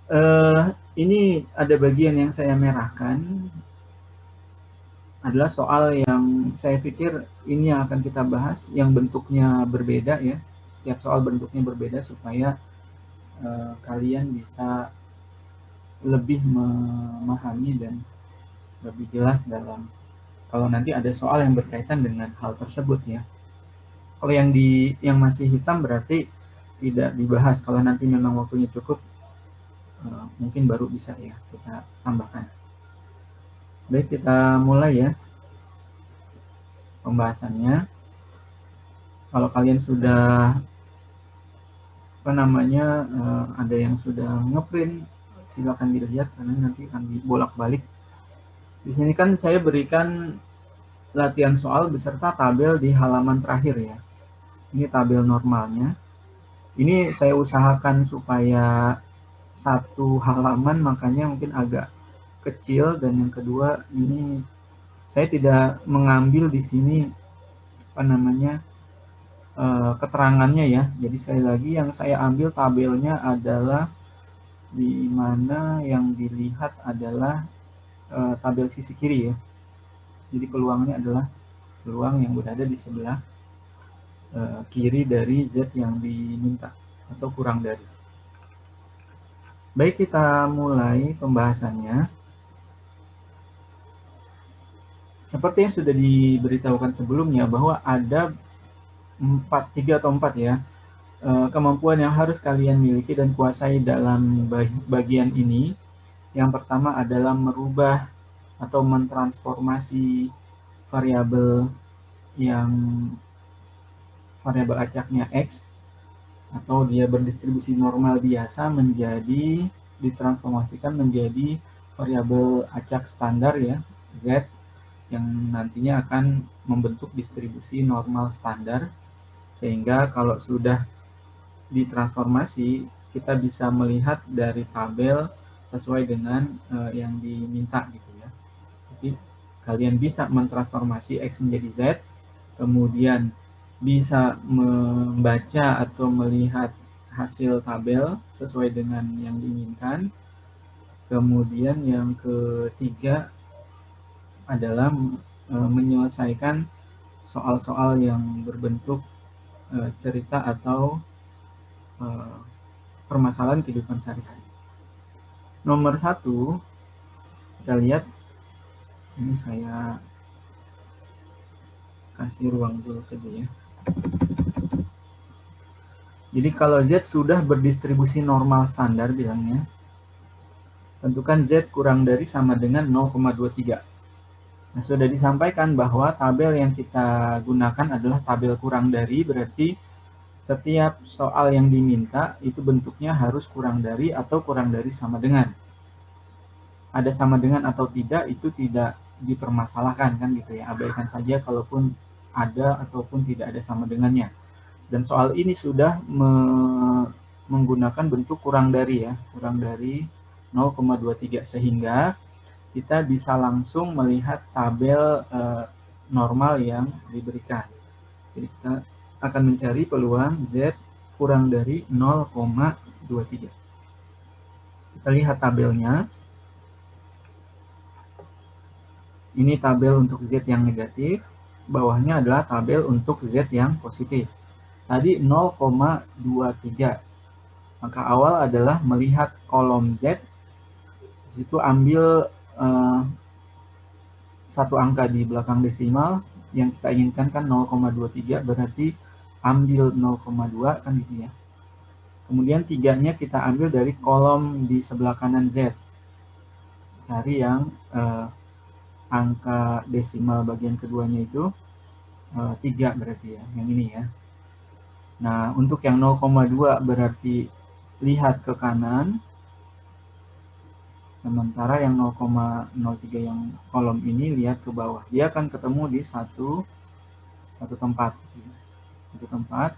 Eh, ini ada bagian yang saya merahkan, adalah soal yang saya pikir ini yang akan kita bahas, yang bentuknya berbeda ya. Setiap soal bentuknya berbeda supaya kalian bisa lebih memahami dan lebih jelas dalam kalau nanti ada soal yang berkaitan dengan hal tersebut ya. Kalau yang masih hitam berarti tidak dibahas. Kalau nanti memang waktunya cukup, mungkin baru bisa ya kita tambahkan. Baik, kita mulai ya pembahasannya. Kalau kalian sudah ada yang sudah ngeprint, silakan dilihat karena nanti akan dibolak-balik. Di sini kan saya berikan latihan soal beserta tabel di halaman terakhir ya. Ini tabel normalnya. Ini saya usahakan supaya satu halaman, makanya mungkin agak kecil, dan yang kedua ini saya tidak mengambil di sini keterangannya ya. Jadi sekali lagi yang saya ambil tabelnya adalah di mana yang dilihat adalah tabel sisi kiri ya. Jadi peluangnya adalah peluang yang berada di sebelah kiri dari Z yang diminta atau kurang dari. Baik, kita mulai pembahasannya. Seperti yang sudah diberitahukan sebelumnya bahwa ada 3 atau 4 ya kemampuan yang harus kalian miliki dan kuasai dalam bagian ini. Yang pertama adalah merubah atau mentransformasi variabel yang variabel acaknya X atau dia berdistribusi normal biasa menjadi ditransformasikan menjadi variabel acak standar ya, Z, yang nantinya akan membentuk distribusi normal standar, sehingga kalau sudah ditransformasi kita bisa melihat dari tabel sesuai dengan yang diminta gitu ya. Jadi kalian bisa mentransformasi X menjadi Z, kemudian bisa membaca atau melihat hasil tabel sesuai dengan yang diinginkan. Kemudian yang ketiga adalah menyelesaikan soal-soal yang berbentuk cerita atau permasalahan kehidupan sehari-hari. Nomor 1, kita lihat, ini saya kasih ruang dulu saja ya. Jadi kalau Z sudah berdistribusi normal standar bilangnya, tentukan Z kurang dari sama dengan 0,23. Nah, sudah disampaikan bahwa tabel yang kita gunakan adalah tabel kurang dari, berarti setiap soal yang diminta itu bentuknya harus kurang dari atau kurang dari sama dengan. Ada sama dengan atau tidak itu tidak dipermasalahkan kan gitu ya, abaikan saja kalaupun ada ataupun tidak ada sama dengannya. Dan soal ini sudah menggunakan bentuk kurang dari ya, kurang dari 0,23, sehingga kita bisa langsung melihat tabel normal yang diberikan. Jadi kita akan mencari peluang Z kurang dari 0,23. Kita lihat tabelnya. Ini tabel untuk Z yang negatif, bawahnya adalah tabel untuk Z yang positif. Tadi 0,23. Maka awal adalah melihat kolom Z, di situ ambil satu angka di belakang desimal, yang kita inginkan kan 0,23, berarti ambil 0,2 kan gitu ya. Kemudian 3-nya kita ambil dari kolom di sebelah kanan Z. Cari yang angka desimal bagian keduanya itu 3 berarti ya, yang ini ya. Nah, untuk yang 0,2 berarti lihat ke kanan, sementara yang 0,03 yang kolom ini lihat ke bawah. Dia akan ketemu di satu tempat. Satu tempat.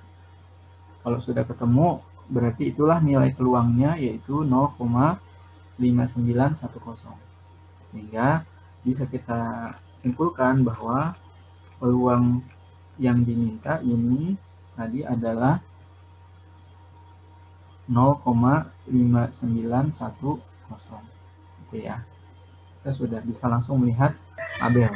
Kalau sudah ketemu, berarti itulah nilai peluangnya, yaitu 0,5910. Sehingga bisa kita simpulkan bahwa peluang yang diminta ini tadi adalah 0,5910. 5910. Oke ya. Kita sudah bisa langsung melihat tabel.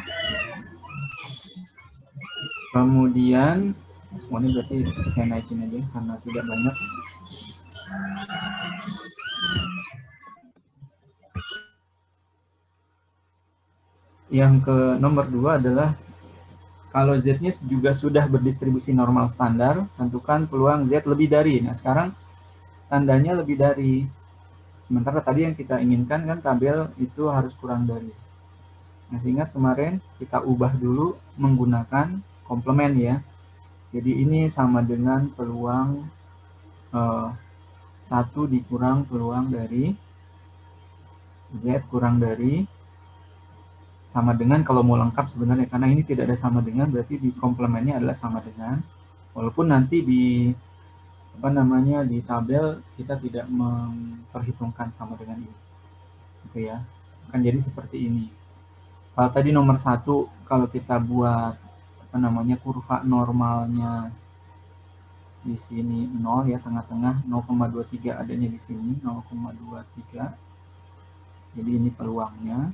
Kemudian semuanya berarti saya naikin aja karena tidak banyak. Yang ke nomor 2 adalah kalau Z-nya juga sudah berdistribusi normal standar, tentukan peluang Z lebih dari. Nah, sekarang tandanya lebih dari. Sementara tadi yang kita inginkan kan tabel itu harus kurang dari. Masih ingat kemarin kita ubah dulu menggunakan komplement ya. Jadi ini sama dengan peluang 1 dikurang peluang dari Z kurang dari, sama dengan kalau mau lengkap sebenarnya, karena ini tidak ada sama dengan, berarti di komplemennya adalah sama dengan, walaupun nanti di di tabel kita tidak memperhitungkan sama dengan ini, gitu ya. Akan jadi seperti ini. Kalau tadi nomor 1, kalau kita buat kurva normalnya di sini 0 ya, tengah-tengah 0,23 adanya di sini 0,23. Jadi ini peluangnya.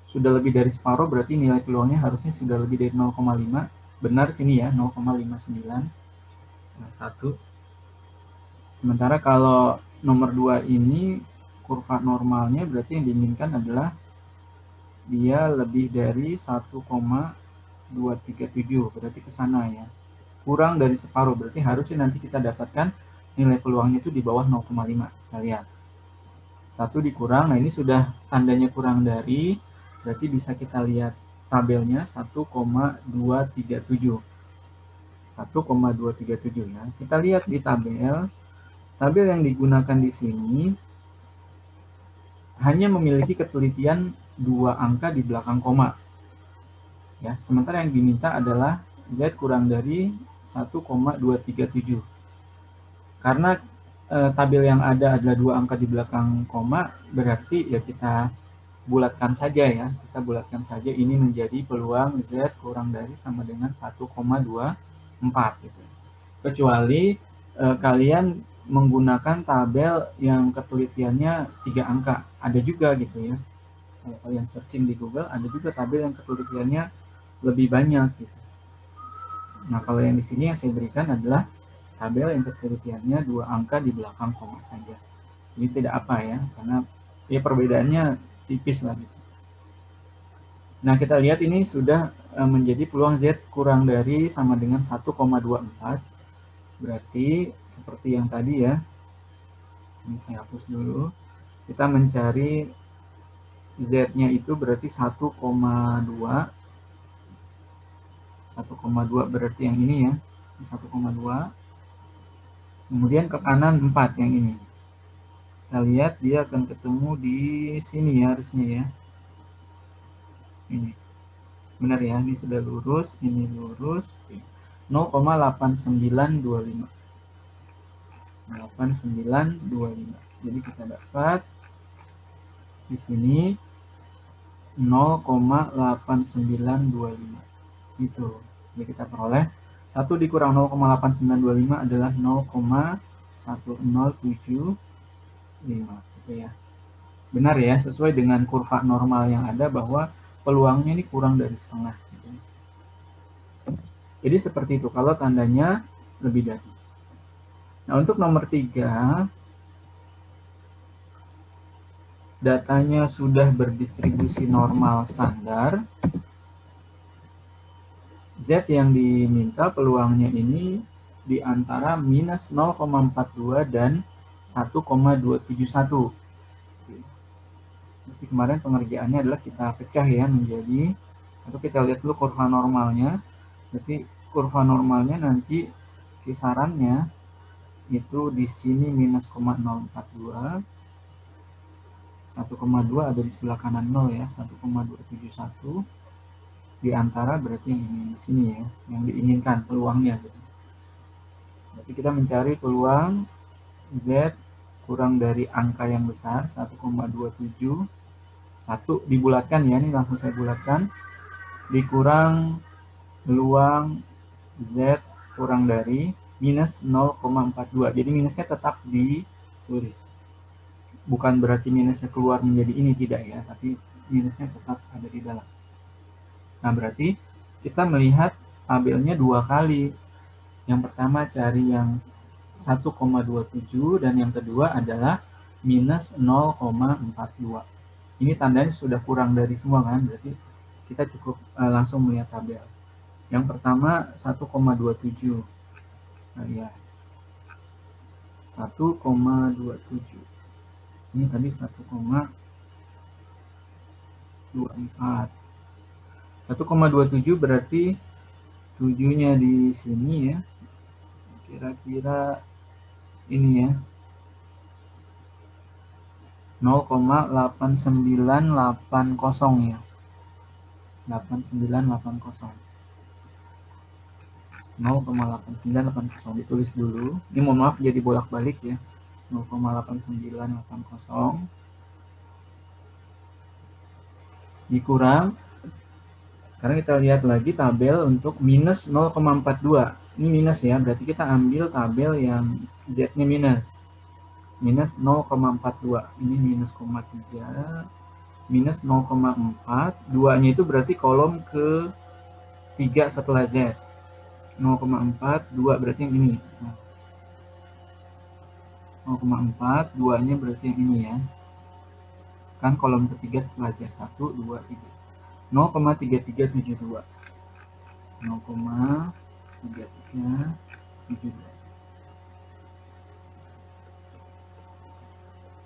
Sudah lebih dari separuh berarti nilai peluangnya harusnya sudah lebih dari 0,5. Benar sini ya, 0,59. Nah, 1. Sementara kalau nomor 2 ini kurva normalnya berarti yang diinginkan adalah dia lebih dari 1,237, berarti ke sana ya. Kurang dari separuh, berarti harusnya nanti kita dapatkan nilai peluangnya itu di bawah 0,5. Kita lihat. 1 dikurang, nah ini sudah tandanya kurang dari, berarti bisa kita lihat tabelnya 1,237. 1,237 ya. Kita lihat di tabel yang digunakan di sini hanya memiliki ketelitian 2 angka di belakang koma. Ya, sementara yang diminta adalah Z kurang dari 1,237. Karena tabel yang ada adalah 2 angka di belakang koma, berarti ya kita bulatkan saja ya. Kita bulatkan saja ini menjadi peluang Z kurang dari sama dengan 1,24 gitu. Kecuali kalian menggunakan tabel yang ketelitiannya 3 angka. Ada juga gitu ya. Kalau kalian searching di Google, ada juga tabel yang ketelitiannya lebih banyak gitu. Nah, kalau yang di sini yang saya berikan adalah tabel yang ketelitiannya 2 angka di belakang koma saja. Ini tidak apa ya, karena ya perbedaannya tipis lah gitu. Nah, kita lihat ini sudah menjadi peluang Z kurang dari sama dengan 1,24. Berarti seperti yang tadi ya. Ini saya hapus dulu. Kita mencari Z-nya itu berarti 1,2. 1,2 berarti yang ini ya. 1,2. Kemudian ke kanan 4 yang ini. Kita lihat dia akan ketemu di sini ya harusnya ya. Ini. Benar ya, ini sudah lurus, ini lurus. 0,8925. 8925. Jadi kita dapat di sini 0,8925. Itu. Jadi kita peroleh 1 dikurang 0,8925 adalah 0,1075. Gitu ya. Benar ya, sesuai dengan kurva normal yang ada bahwa peluangnya ini kurang dari setengah. Gitu. Jadi seperti itu kalau tandanya lebih dari. Nah, untuk nomor 3, datanya sudah berdistribusi normal standar. Z yang diminta peluangnya ini di antara minus 0,42 dan 1,271. Jadi kemarin pengerjaannya adalah kita pecah ya menjadi, atau kita lihat dulu kurva normalnya. Jadi kurva normalnya nanti kisarannya itu di sini minus 0,042. 1,2 ada di sebelah kanan 0 ya, 1,271. Di antara berarti yang ini di sini ya, yang diinginkan peluangnya gitu. Berarti kita mencari peluang Z kurang dari angka yang besar 1,27. 1 dibulatkan ya, ini langsung saya bulatkan, dikurang peluang Z kurang dari minus 0,42. Jadi minusnya tetap ditulis. bukan berarti minusnya keluar menjadi ini, tidak ya, tapi minusnya tetap ada di dalam. Nah, berarti kita melihat tabelnya dua kali. Yang pertama cari yang 1,27 dan yang kedua adalah minus 0,42. Ini tandanya sudah kurang dari semua kan, berarti kita cukup langsung melihat tabel. Yang pertama 1,27. Nah, ya. 1,27. Ini tadi 1,24. 1,27 berarti 7-nya di sini ya. Kira-kira ini ya. 0,8980 ya. 8980. 0,8980 ditulis dulu. Ini mohon maaf jadi bolak-balik ya. 0,8980 dikurang. Sekarang kita lihat lagi tabel untuk minus 0,42. Ini minus ya, berarti kita ambil tabel yang Z-nya minus. Minus 0,42. Ini minus 0,3. Minus 0,4. 2-nya itu berarti kolom ke 3 setelah Z. 0,4, 2 berarti yang ini. 0,4, 2-nya berarti yang ini ya. Kan kolom ketiga setelah Z. 1, 2, 3. 0,3372. 0,3372.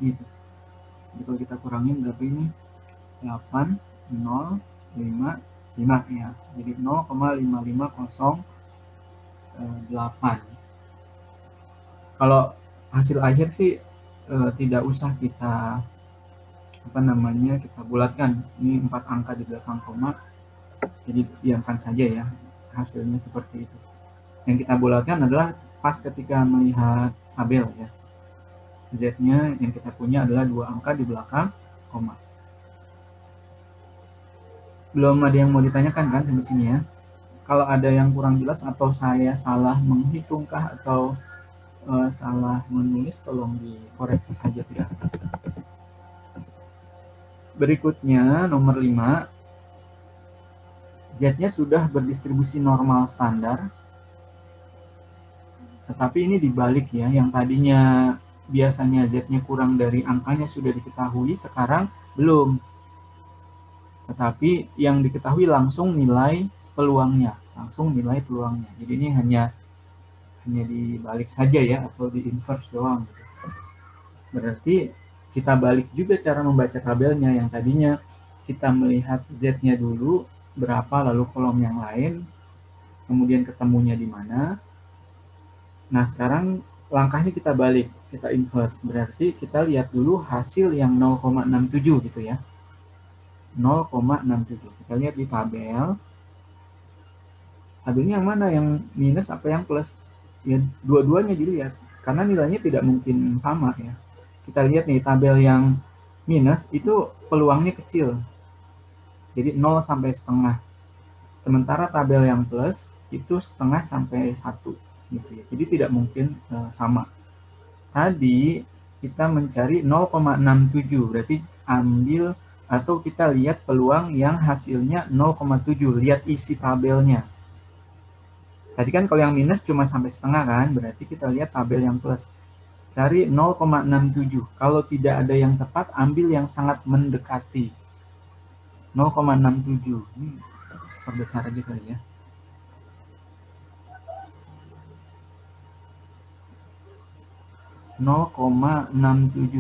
Gitu. Jadi kalau kita kurangin berapa ini? 8, 0, 5, 5 ya. Jadi 0,5508. Kalau hasil akhir sih tidak usah kita kita bulatkan. Ini 4 angka di belakang koma. Jadi biarkan saja ya hasilnya seperti itu. Yang kita bulatkan adalah pas ketika melihat tabel ya. Z-nya yang kita punya adalah 2 angka di belakang koma. Belum ada yang mau ditanyakan kan sampai sini ya? Kalau ada yang kurang jelas atau saya salah menghitungkah atau salah menulis, tolong dikoreksi saja ya. Berikutnya nomor 5, Z-nya sudah berdistribusi normal standar, tetapi ini dibalik ya, yang tadinya biasanya Z-nya kurang dari angkanya sudah diketahui, sekarang belum. Tetapi yang diketahui langsung nilai peluangnya, Jadi ini hanya dibalik saja ya, atau di inverse doang. Berarti kita balik juga cara membaca tabelnya, yang tadinya kita melihat Z-nya dulu berapa, lalu kolom yang lain, kemudian ketemunya di mana. Nah, sekarang langkahnya kita balik, kita inverse. Berarti kita lihat dulu hasil yang 0,67 gitu ya. 0,67. Kita lihat di tabel. Tabelnya yang mana? Yang minus apa yang plus? Ya, dua-duanya dilihat. Karena nilainya tidak mungkin sama ya. Kita lihat nih, tabel yang minus itu peluangnya kecil. Jadi 0 sampai setengah. Sementara tabel yang plus itu setengah sampai 1. Gitu ya. Jadi tidak mungkin sama. Tadi kita mencari 0,67. Berarti ambil atau kita lihat peluang yang hasilnya 0,7. Lihat isi tabelnya. Tadi kan kalau yang minus cuma sampai setengah kan, berarti kita lihat tabel yang plus. Cari 0,67. Kalau tidak ada yang tepat, ambil yang sangat mendekati. 0,67. Ini perbesar aja kali ya.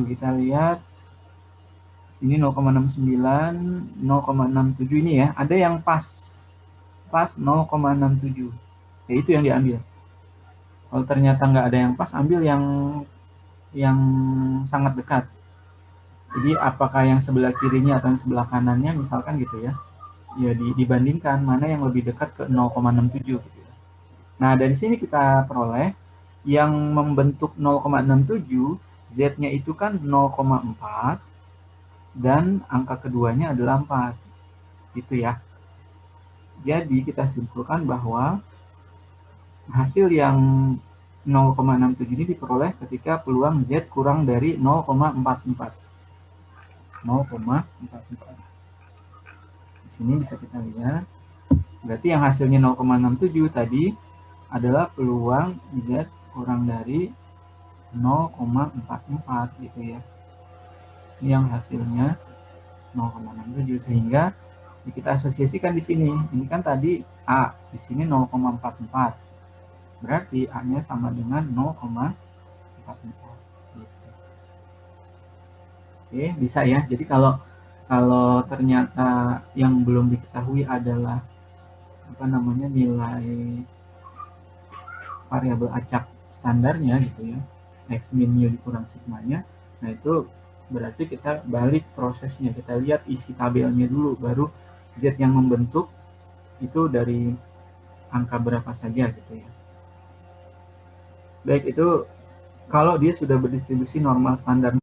Kita lihat. Ini 0,69, 0,67 ini ya. Ada yang pas 0,67. Ya itu yang diambil. Kalau ternyata nggak ada yang pas, ambil yang sangat dekat. Jadi apakah yang sebelah kirinya atau yang sebelah kanannya, misalkan gitu ya. Ya dibandingkan mana yang lebih dekat ke 0,67 gitu ya. Nah, dari sini kita peroleh yang membentuk 0,67, Z-nya itu kan 0,4 dan angka keduanya adalah 4. Gitu ya. Jadi kita simpulkan bahwa hasil yang 0,67 ini diperoleh ketika peluang Z kurang dari 0,44. 0,44. Di sini bisa kita lihat. Berarti yang hasilnya 0,67 tadi adalah peluang Z kurang dari 0,44 gitu ya. Ini yang hasilnya 0,67, sehingga kita asosiasikan di sini. Ini kan tadi A, di sini 0,44. Berarti A-nya sama dengan 0,44 gitu. Oke, bisa ya. Jadi kalau ternyata yang belum diketahui adalah nilai variabel acak standarnya gitu ya, x min mu dikurang sigmanya. Nah itu berarti kita balik prosesnya, kita lihat isi tabelnya dulu, baru Z yang membentuk itu dari angka berapa saja gitu ya. Baik, itu kalau dia sudah berdistribusi normal standar.